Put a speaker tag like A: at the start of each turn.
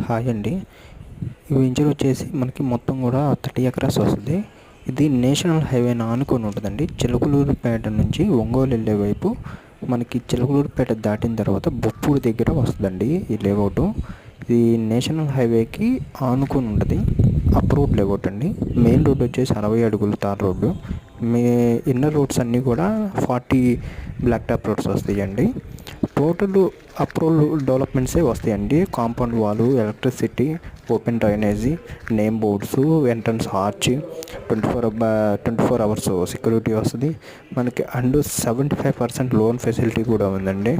A: Hi అండి. ఈ venture వచ్చేసి మనకి మొత్తం కూడా 30 ఎకరాస్ వస్తుంది. ఇది నేషనల్ హైవేని ఆనుకొని ఉంటుందండి. చిలకలూరుపేట నుంచి ఒంగోలు వెళ్ళే వైపు మనకి చిలకలూరుపేట దాటిన తర్వాత బొప్పూరు దగ్గర వస్తుందండి ఈ లేఅవుట్. ఇది నేషనల్ హైవేకి ఆనుకొని ఉంటుంది. అప్రూవ్డ్ లేఅవుట్ అండి. మెయిన్ రోడ్ వచ్చేసి 60 అడుగులు తార్ రోడ్డు. మీ ఇన్నర్ రోడ్స్ అన్నీ కూడా 40 బ్లాక్ టాప్ రోడ్స్ వస్తాయండి. టోటల్ అప్రూవల్ డెవలప్మెంట్సే వస్తాయండి. కాంపౌండ్ వాలు, electricity, open drainage, name boards, entrance arch, 24 hours security వస్తుంది మనకి. అండ్ 75% లోన్ ఫెసిలిటీ కూడా ఉందండి.